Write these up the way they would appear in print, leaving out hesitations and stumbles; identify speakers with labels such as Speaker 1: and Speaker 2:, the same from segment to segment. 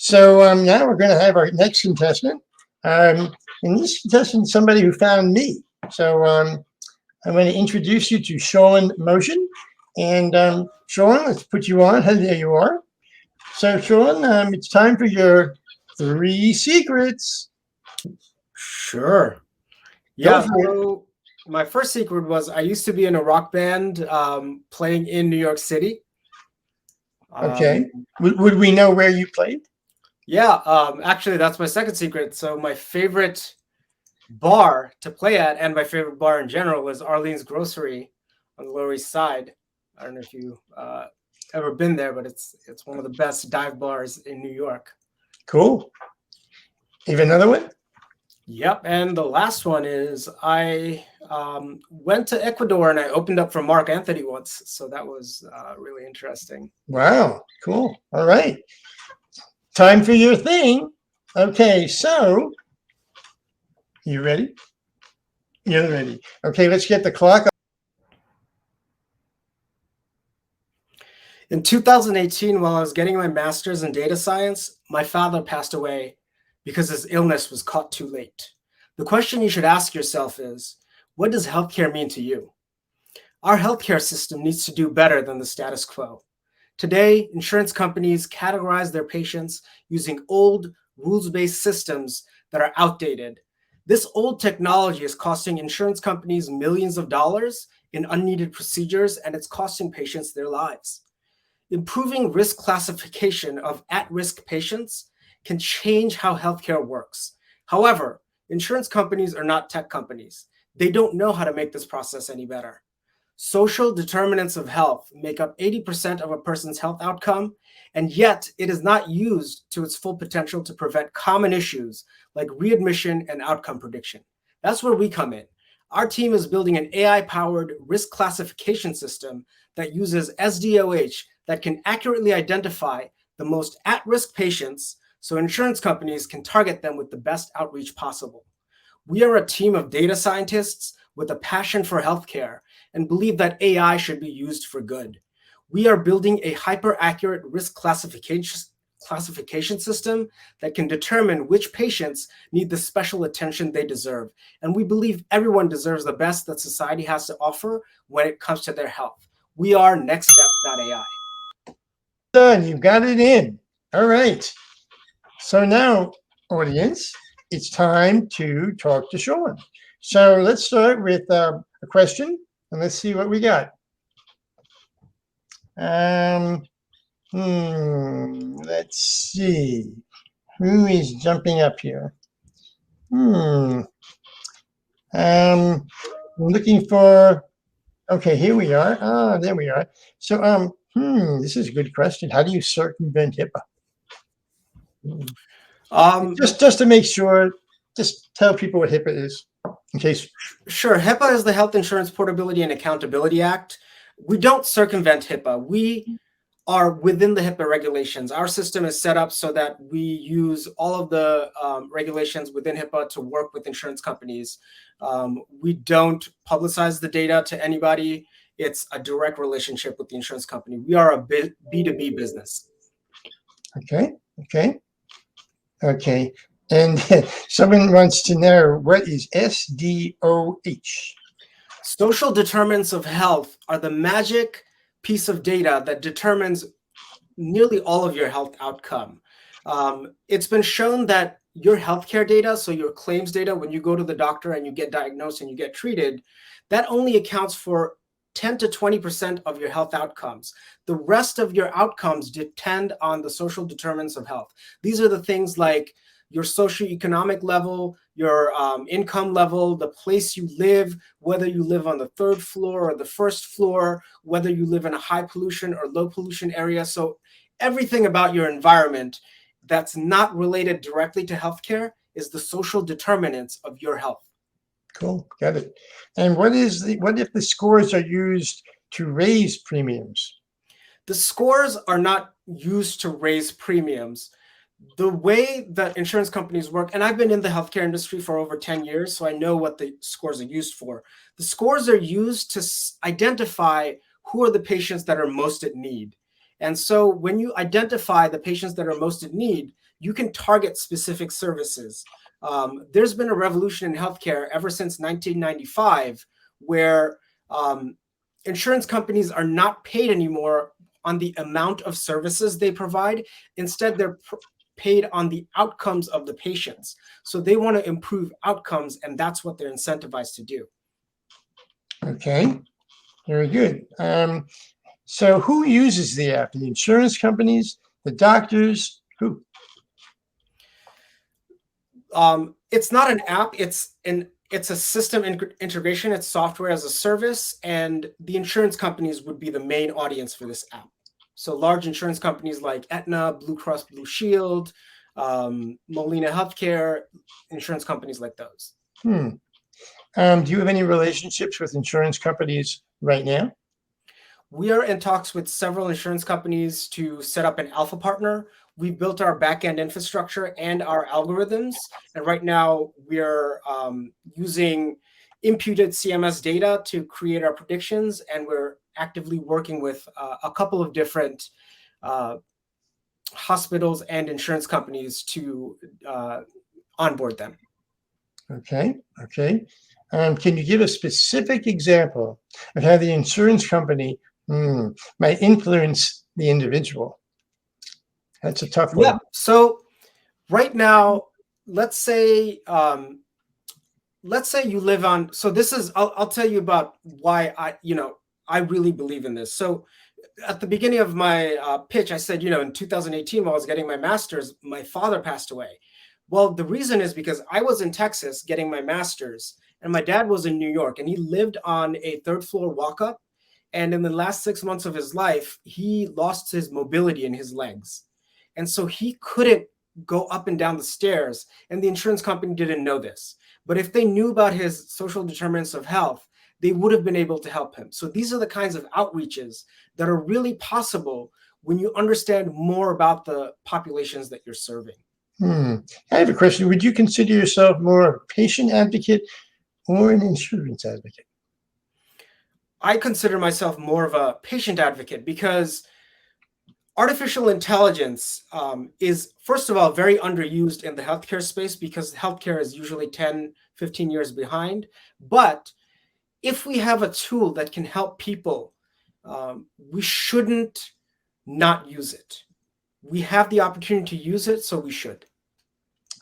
Speaker 1: So now we're going to have our next contestant. And this contestant is somebody who found me. So I'm going to introduce you to Sean Motion. And Sean, let's put you on. There you are. So Sean, it's time for your 3 secrets.
Speaker 2: Sure.
Speaker 1: Go
Speaker 2: Yeah.
Speaker 1: for it.
Speaker 2: So my first secret was I used to be in a rock band playing in New York City.
Speaker 1: Okay. Would we know where you played?
Speaker 2: Yeah. Actually, that's my second secret. So my favorite bar to play at, and my favorite bar in general, was Arlene's Grocery on the Lower East Side. I don't know if you ever been there, but it's one of the best dive bars in New York.
Speaker 1: Cool. You have another one?
Speaker 2: Yep. And the last one is I went to Ecuador and I opened up for Mark Anthony once. So that was really interesting.
Speaker 1: Wow. Cool. All right. Time for your thing. Okay. So you ready? You're ready. Okay. Let's get the clock.
Speaker 2: In 2018, while I was getting my master's in data science, my father passed away because his illness was caught too late. The question you should ask yourself is, what does healthcare mean to you? Our healthcare system needs to do better than the status quo. Today, insurance companies categorize their patients using old, rules-based systems that are outdated. This old technology is costing insurance companies millions of dollars in unneeded procedures, and it's costing patients their lives. Improving risk classification of at-risk patients can change how healthcare works. However, insurance companies are not tech companies. They don't know how to make this process any better. Social determinants of health make up 80% of a person's health outcome, and yet it is not used to its full potential to prevent common issues like readmission and outcome prediction. That's where we come in. Our team is building an AI-powered risk classification system that uses SDOH that can accurately identify the most at-risk patients so insurance companies can target them with the best outreach possible. We are a team of data scientists with a passion for healthcare and believe that AI should be used for good. We are building a hyper-accurate risk classification system that can determine which patients need the special attention they deserve. And we believe everyone deserves the best that society has to offer when it comes to their health. We are nexstep.ai.
Speaker 1: Done. You got it in. All right. So now, audience, it's time to talk to Sean. So let's start with a question, and let's see what we got. Let's see. Who is jumping up here? I'm looking for. Okay, here we are. Ah, there we are. So, this is a good question. How do you circumvent HIPAA? Just to make sure, just tell people what HIPAA is, in case.
Speaker 2: Sure. HIPAA is the Health Insurance Portability and Accountability Act. We don't circumvent HIPAA. We are within the HIPAA regulations. Our system is set up so that we use all of the regulations within HIPAA to work with insurance companies. We don't publicize the data to anybody. It's a direct relationship with the insurance company. We are a B2B business.
Speaker 1: Okay. And someone wants to know, what is SDOH?
Speaker 2: Social determinants of health are the magic piece of data that determines nearly all of your health outcome. It's been shown that your healthcare data, so your claims data, when you go to the doctor and you get diagnosed and you get treated, that only accounts for 10 to 20% of your health outcomes. The rest of your outcomes depend on the social determinants of health. These are the things like your socioeconomic level, your income level, the place you live, whether you live on the 3rd floor or the 1st floor, whether you live in a high pollution or low pollution area. So everything about your environment that's not related directly to healthcare is the social determinants of your health.
Speaker 1: Cool, got it. And what if the scores are used to raise premiums?
Speaker 2: The scores are not used to raise premiums. The way that insurance companies work, and I've been in the healthcare industry for over 10 years, so I know what the scores are used for. The scores are used to identify who are the patients that are most at need. And so when you identify the patients that are most in need, you can target specific services. There's been a revolution in healthcare ever since 1995, where insurance companies are not paid anymore on the amount of services they provide. Instead, they're paid on the outcomes of the patients. So they want to improve outcomes, and that's what they're incentivized to do.
Speaker 1: Okay, very good. So who uses the app? The insurance companies, the doctors, who?
Speaker 2: It's not an app, it's a system integration. It's software as a service, and the insurance companies would be the main audience for this app. So large insurance companies like Aetna, Blue Cross Blue Shield, Molina Healthcare, insurance companies like those.
Speaker 1: Do you have any relationships with insurance companies right now?
Speaker 2: We are in talks with several insurance companies to set up an alpha partner. We built our backend infrastructure and our algorithms, and right now we're using imputed CMS data to create our predictions, and we're actively working with a couple of different hospitals and insurance companies to onboard them.
Speaker 1: Okay. Can you give a specific example of how the insurance company might influence the individual? That's a tough one.
Speaker 2: Yeah. So right now, let's say you live on. So this is. I'll tell you about why I really believe in this. So at the beginning of my pitch, I said, in 2018, while I was getting my master's, my father passed away. Well, the reason is because I was in Texas getting my master's, and my dad was in New York, and he lived on a third floor walk-up. And in the last 6 months of his life, he lost his mobility in his legs. And so he couldn't go up and down the stairs. And the insurance company didn't know this. But if they knew about his social determinants of health, they would have been able to help him. So these are the kinds of outreaches that are really possible when you understand more about the populations that you're serving.
Speaker 1: I have a question. Would you consider yourself more a patient advocate or an insurance advocate?
Speaker 2: I consider myself more of a patient advocate because artificial intelligence is, first of all, very underused in the healthcare space because healthcare is usually 10, 15 years behind. But if we have a tool that can help people, we shouldn't not use it. We have the opportunity to use it, so we should.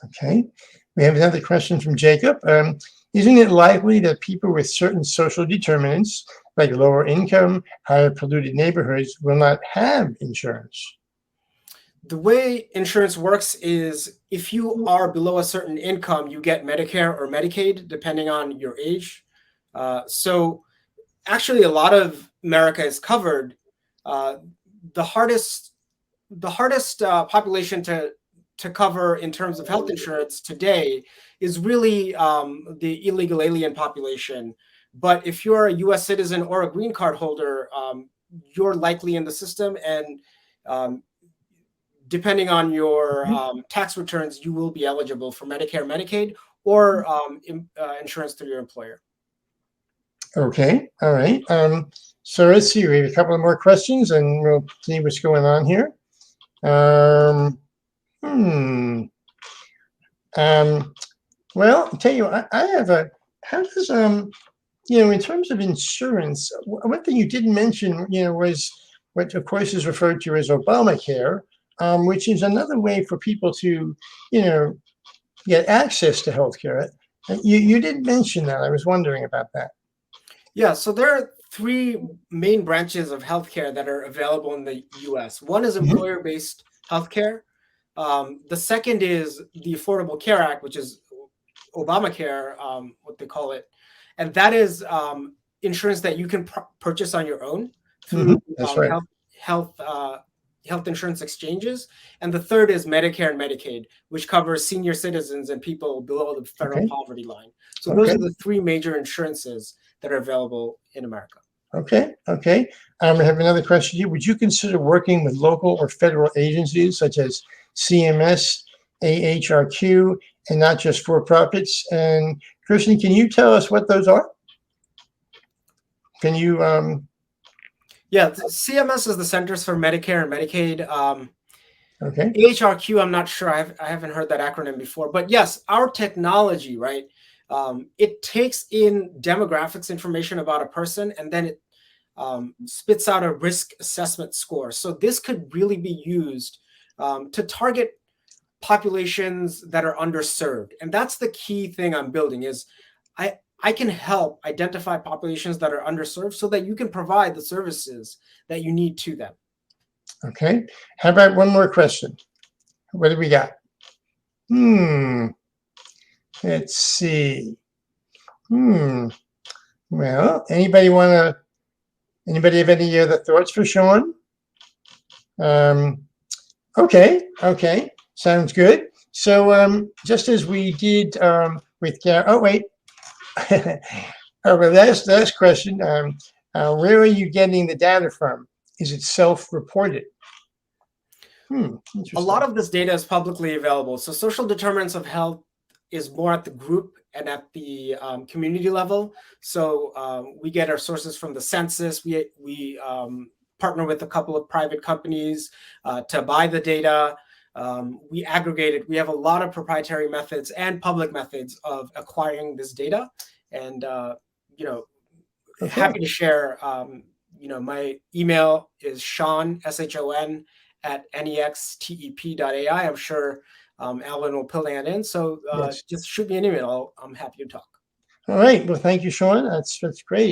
Speaker 1: Okay. We have another question from Jacob. Isn't it likely that people with certain social determinants, like lower income, higher polluted neighborhoods, will not have insurance?
Speaker 2: The way insurance works is if you are below a certain income, you get Medicare or Medicaid, depending on your age. So actually, a lot of America is covered. The hardest population to cover in terms of health insurance today is really the illegal alien population. But if you're a U.S. citizen or a green card holder, you're likely in the system, and depending on your tax returns, you will be eligible for Medicare, Medicaid, or insurance through your employer.
Speaker 1: Okay, all right. So let's see, we have a couple of more questions and we'll see what's going on here. Well, I'll tell you, I have how does, in terms of insurance, one thing you didn't mention, was what of course is referred to as Obamacare, which is another way for people to, get access to healthcare. You didn't mention that. I was wondering about that.
Speaker 2: Yeah, so there are three main branches of healthcare that are available in the U.S. One is employer-based healthcare. The second is the Affordable Care Act, which is Obamacare, what they call it. And that is insurance that you can purchase on your own through
Speaker 1: right.
Speaker 2: health insurance exchanges. And the third is Medicare and Medicaid, which covers senior citizens and people below the federal poverty line. So those are the three major insurances that are available in America.
Speaker 1: Okay. I have another question here. Would you consider working with local or federal agencies such as CMS, AHRQ, and not just for-profits? And Kristen, can you tell us what those are? Can you?
Speaker 2: Yeah, CMS is the Centers for Medicare and Medicaid.
Speaker 1: Okay.
Speaker 2: AHRQ, I'm not sure. I haven't heard that acronym before. But yes, our technology, right? It takes in demographics information about a person, and then it spits out a risk assessment score. So this could really be used to target populations that are underserved. And that's the key thing I'm building is I can help identify populations that are underserved so that you can provide the services that you need to them.
Speaker 1: Okay. How about one more question? What do we got? Let's see. Well, anybody have any other thoughts for Sean? Okay. Sounds good. So just as we did with Gary, oh wait. Well, last question. Where are you getting the data from? Is it self-reported?
Speaker 2: A
Speaker 1: Interesting.
Speaker 2: lot of this data is publicly available. So social determinants of health is more at the group and at the community level. So we get our sources from the census. We partner with a couple of private companies to buy the data. We aggregate it. We have a lot of proprietary methods and public methods of acquiring this data. And, happy to share, my email is Sean, SHON, at nexstep.ai. I'm sure Alan will pull that in. So
Speaker 1: Yes.
Speaker 2: just shoot me an email. I'm happy to talk.
Speaker 1: All right. Well, thank you, Sean. That's great.